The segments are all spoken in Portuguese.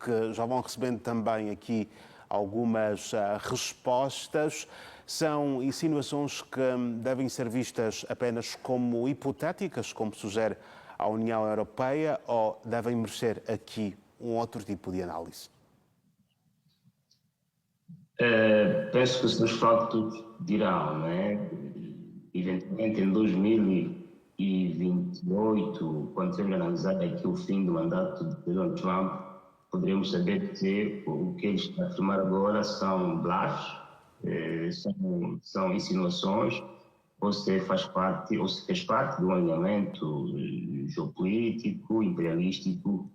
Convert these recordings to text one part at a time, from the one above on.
que já vão recebendo também aqui algumas respostas. São insinuações que devem ser vistas apenas como hipotéticas, como sugere a União Europeia, ou devem merecer aqui um outro tipo de análise? Penso que os factos dirão, não é? Eventualmente em 2028, quando seja analisado aqui o fim do mandato de Donald Trump, poderemos saber se o que ele está a afirmar agora são bluffs, são insinuações, ou se faz parte, ou se fez parte do alinhamento geopolítico, imperialístico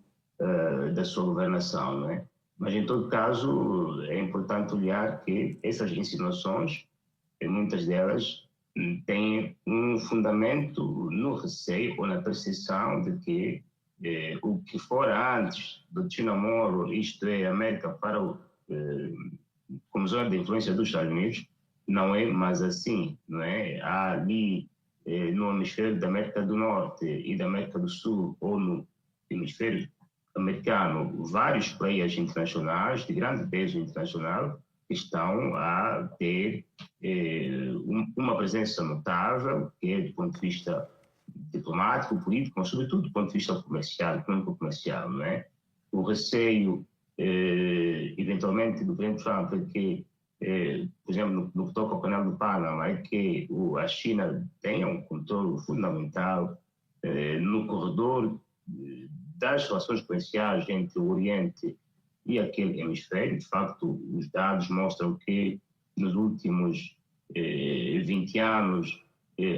da sua governação, não é? Mas, em todo caso, é importante olhar que essas insinuações, muitas delas, têm um fundamento no receio ou na percepção de que o que fora antes do China Moro, isto é, a América como zona de influência dos Estados Unidos, não é mais assim, não é? Há ali, no hemisfério da América do Norte e da América do Sul, ou no hemisfério americano, vários players internacionais, de grande peso internacional, que estão a ter uma presença notável, que é do ponto de vista diplomático, político, mas sobretudo do ponto de vista comercial, econômico-comercial, não é? O receio, eventualmente, do presidente Trump é que, por exemplo, no que toca ao canal do Panamá, é que a China tenha um controle fundamental no corredor das relações comerciais entre o Oriente e aquele hemisfério. De facto, os dados mostram que nos últimos 20 anos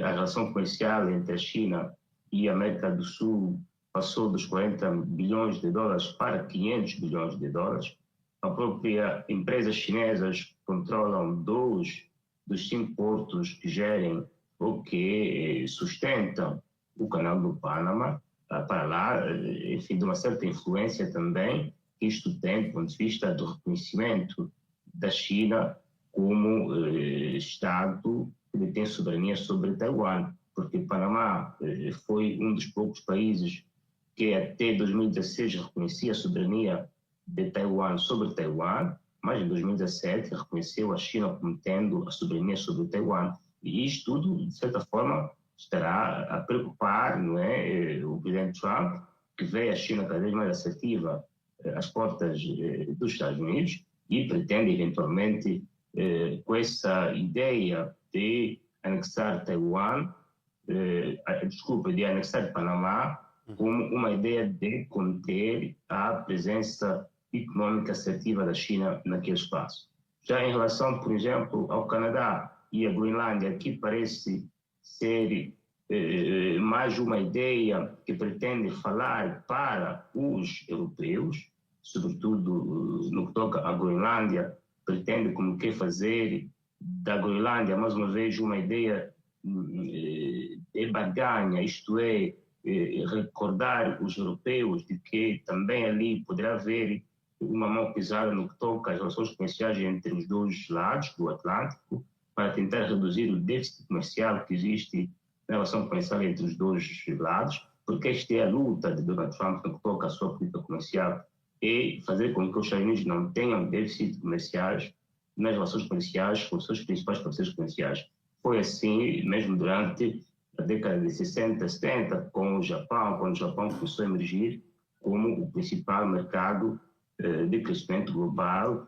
a relação comercial entre a China e a América do Sul passou dos 40 bilhões de dólares para 500 bilhões de dólares. A própria empresas chinesas controlam 2 dos 5 portos que gerem ou que sustentam o canal do Panamá. Para lá, enfim, de uma certa influência também, que isto tem do ponto de vista do reconhecimento da China como Estado que tem soberania sobre Taiwan, porque o Panamá foi um dos poucos países que até 2016 reconhecia a soberania de Taiwan sobre Taiwan, mas em 2017 reconheceu a China como tendo a soberania sobre Taiwan. E isto tudo, de certa forma, estará a preocupar, não é, o presidente Trump, que vê a China cada vez mais assertiva às portas dos Estados Unidos e pretende, eventualmente, com essa ideia de anexar Taiwan, de anexar Panamá, como uma ideia de conter a presença econômica assertiva da China naquele espaço. Já em relação, por exemplo, ao Canadá e à Groenlândia, aqui parece ser mais uma ideia que pretende falar para os europeus, sobretudo no que toca à Groenlândia, pretende como que fazer da Groenlândia, mais uma vez, uma ideia de barganha, isto é, recordar os europeus de que também ali poderá haver uma mão pesada no que toca às relações comerciais entre os dois lados do Atlântico, para tentar reduzir o déficit comercial que existe na relação comercial entre os dois lados, porque esta é a luta de Donald Trump no que toca à sua política comercial, e fazer com que os Estados Unidos não tenham déficit comerciais nas relações comerciais com os seus principais parceiros comerciais. Foi assim mesmo durante a década de 60, 70, com o Japão, quando o Japão começou a emergir como o principal mercado de crescimento global.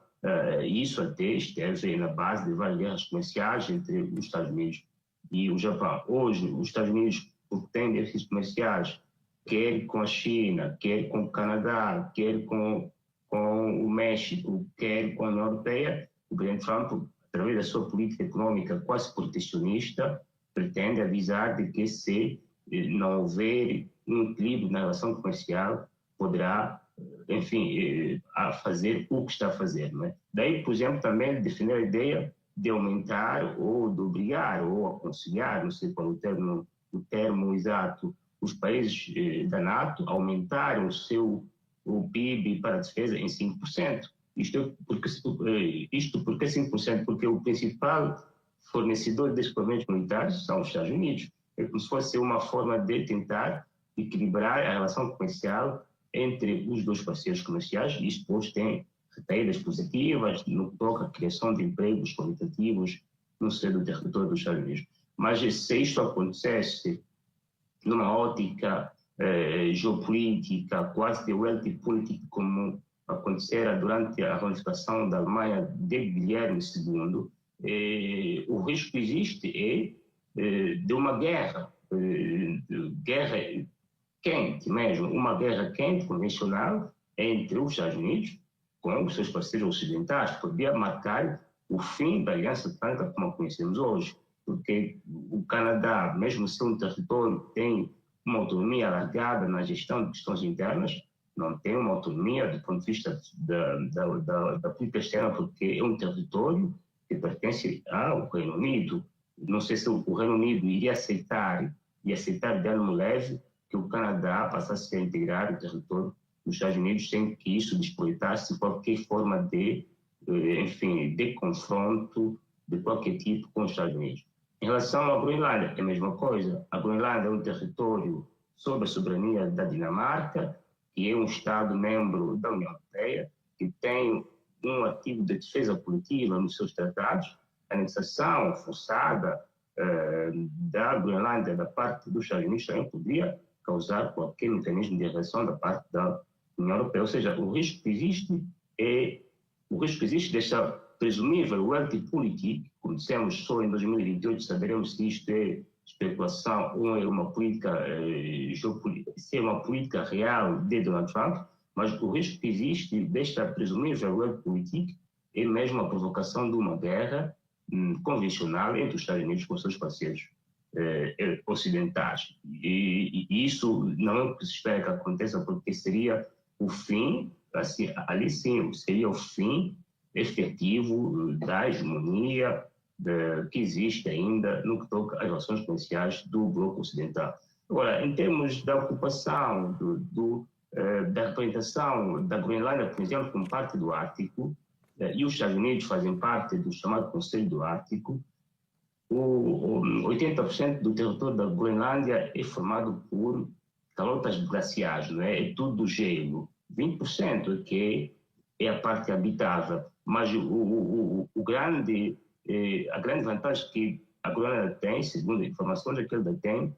Isso até esteve na base de várias guerras comerciais entre os Estados Unidos e o Japão. Hoje, os Estados Unidos, porque têm déficits comerciais, quer com a China, quer com o Canadá, quer com o México, quer com a União Europeia, o presidente Trump, através da sua política econômica quase protecionista, pretende avisar de que se não houver um equilíbrio na relação comercial, poderá, enfim, a fazer o que está a fazer. Não é? Daí, por exemplo, também defender a ideia de aumentar ou de obrigar ou aconselhar, não sei qual é o termo exato, os países da NATO a aumentarem o PIB para a defesa em 5%. Isto porque 5%? Porque o principal fornecedor de equipamentos militares são os Estados Unidos. É como se fosse uma forma de tentar equilibrar a relação comercial entre os dois parceiros comerciais, e isto depois tem recaídas positivas no que toca à criação de empregos qualitativos no seio do território dos Estados Unidos. Mas se isto acontecesse numa ótica geopolítica, quase de realpolitik, como acontecera durante a reunificação da Alemanha de Guilherme II, o risco que existe é de uma guerra, guerra quente mesmo, uma guerra quente convencional entre os Estados Unidos com os seus parceiros ocidentais, que poderia marcar o fim da Aliança Atlântica como a conhecemos hoje, porque o Canadá, mesmo sendo um território que tem uma autonomia alargada na gestão de questões internas, não tem uma autonomia do ponto de vista da política externa, porque é um território que pertence ao Reino Unido. Não sei se o Reino Unido iria aceitar de ânimo leve que o Canadá passasse a integrar o território dos Estados Unidos sem que isso desproitasse qualquer forma de confronto de qualquer tipo com os Estados Unidos. Em relação à Groenlândia, é a mesma coisa. A Groenlândia é um território sob a soberania da Dinamarca, que é um Estado-membro da União Europeia, que tem um artigo de defesa coletiva nos seus tratados. A anexação forçada da Groenlândia da parte dos Estados Unidos também poderia causar qualquer mecanismo de reação da parte da União Europeia. Ou seja, o risco que existe desta presumível realpolitik, como dissemos, só em 2028 saberemos se isto é especulação ou é uma política se é uma política real de Donald Trump, mas o risco que existe desta presumível realpolitik é mesmo a provocação de uma guerra convencional entre os Estados Unidos com seus parceiros ocidentais. E isso não é o que se espera que aconteça, porque seria o fim, assim, ali sim, seria o fim efetivo da hegemonia que existe ainda no que toca às relações comerciais do bloco ocidental. Agora, em termos da ocupação, da representação da Groenlândia, por exemplo, como parte do Ártico, e os Estados Unidos fazem parte do chamado Conselho do Ártico, 80% do território da Groenlândia é formado por calotas glaciais, não é? É tudo gelo. 20% é que é a parte habitável. Mas a grande vantagem que a Groenlândia tem, segundo informações que ele detém,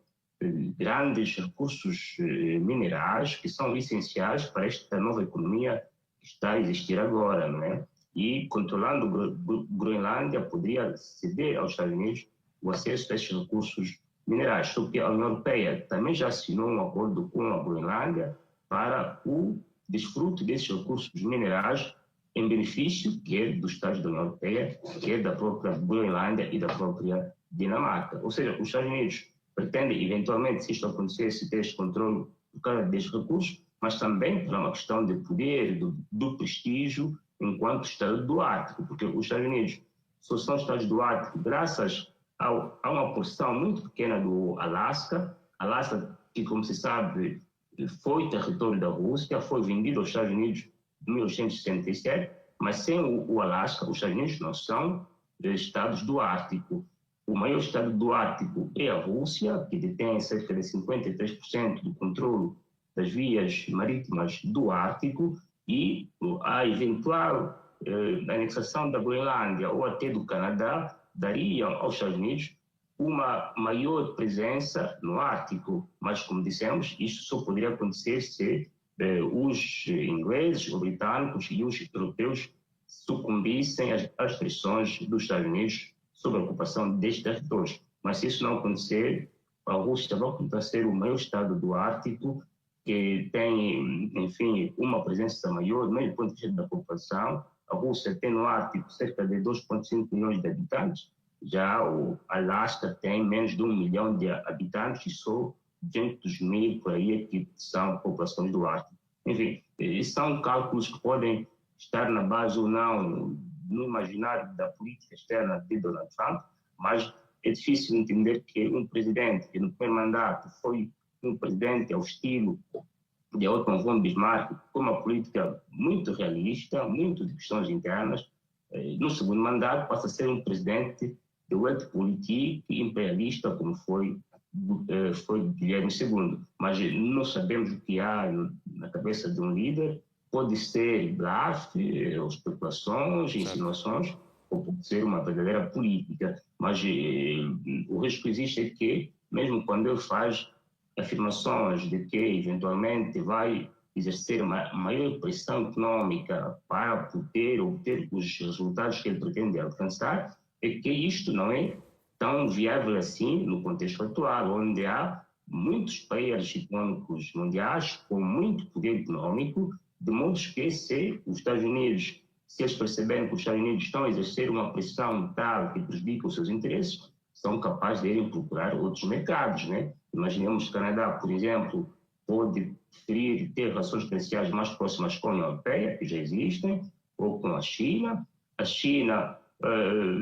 grandes recursos minerais que são essenciais para esta nova economia que está a existir agora, não é? E controlando Groenlândia poderia ceder aos Estados Unidos o acesso a estes recursos minerais. Só que a União Europeia também já assinou um acordo com a Groenlândia para o desfrute desses recursos minerais em benefício quer dos Estados da União Europeia, quer da própria Groenlândia e da própria Dinamarca. Ou seja, os Estados Unidos pretendem, eventualmente, se isto acontecesse, ter este controle por causa destes recursos, mas também por uma questão de poder, do prestígio, enquanto Estado do Ártico, porque os Estados Unidos só são Estados do Ártico graças a uma porção muito pequena do Alasca, que, como se sabe, foi território da Rússia, foi vendido aos Estados Unidos em 1867, mas sem o Alasca, os Estados Unidos não são Estados do Ártico. O maior Estado do Ártico é a Rússia, que detém cerca de 53% do controle das vias marítimas do Ártico, e a eventual anexação da Groenlândia ou até do Canadá daria aos Estados Unidos uma maior presença no Ártico. Mas, como dissemos, isso só poderia acontecer se os ingleses, os britânicos e os europeus sucumbissem às pressões dos Estados Unidos sobre a ocupação destes territórios. Mas, se isso não acontecer, a Rússia vai continuar a ser o maior Estado do Ártico, que tem, enfim, uma presença maior, mesmo do ponto de vista da população. A Rússia tem no Ártico cerca de 2,5 milhões de habitantes, já o Alasca tem menos de 1 milhão de habitantes e só 200 mil por aí que são populações do Ártico. Enfim, são cálculos que podem estar na base ou não no imaginário da política externa de Donald Trump, mas é difícil entender que um presidente que no primeiro mandato foi um presidente ao estilo de Otto von Bismarck, com uma política muito realista, muito de questões internas, no segundo mandato passa a ser um presidente de realpolitik imperialista, como foi Guilherme II. Mas não sabemos o que há na cabeça de um líder pode ser bluff, ou especulações, insinuações, ou pode ser uma verdadeira política. Mas o risco que existe é que, mesmo quando ele faz afirmações de que eventualmente vai exercer uma maior pressão econômica para poder obter os resultados que ele pretende alcançar, é que isto não é tão viável assim no contexto atual, onde há muitos players econômicos mundiais com muito poder econômico, de modo que se os Estados Unidos, se eles perceberem que os Estados Unidos estão a exercer uma pressão tal que prejudica os seus interesses, são capazes de irem procurar outros mercados, né? Imaginemos que o Canadá, por exemplo, pode preferir ter relações comerciais mais próximas com a União Europeia, que já existem, ou com a China. A China,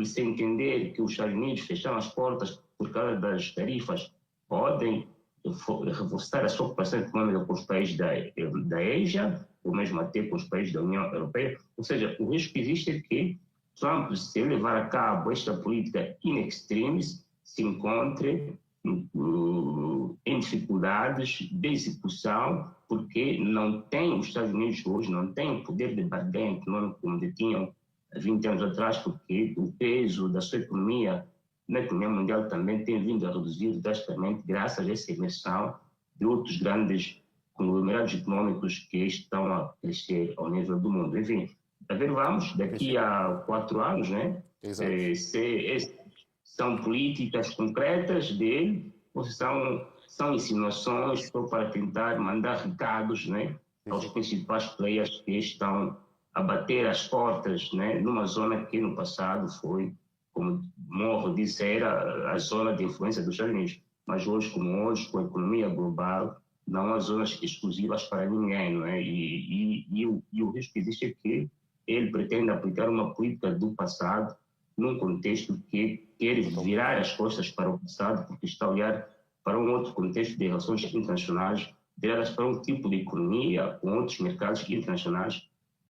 se entender que os Estados Unidos fecharam as portas por causa das tarifas, podem reforçar a sua cooperação econômica com os países da Ásia, ou mesmo até com os países da União Europeia. Ou seja, o risco que existe é que Trump, se levar a cabo esta política in extremis, se encontre em dificuldades de execução, porque não tem, os Estados Unidos hoje não têm o poder de barganha econômico como tinham 20 anos atrás, porque o peso da sua economia na economia mundial também tem vindo a reduzir drasticamente graças a essa imersão de outros grandes conglomerados econômicos que estão a crescer ao nível do mundo. Enfim, a ver, vamos, daqui a 4 anos, né? Se são políticas concretas dele ou se são insinuações só para tentar mandar recados, né, aos principais players que estão a bater as portas, né, numa zona que no passado foi, como Morro disse, era a zona de influência dos Estados Unidos. Mas hoje, como hoje, com a economia global, não há zonas exclusivas para ninguém, não é? E o risco que existe é que ele pretende aplicar uma política do passado num contexto que quer virar as costas para o passado, porque está a olhar para um outro contexto de relações internacionais, viradas para um tipo de economia com outros mercados internacionais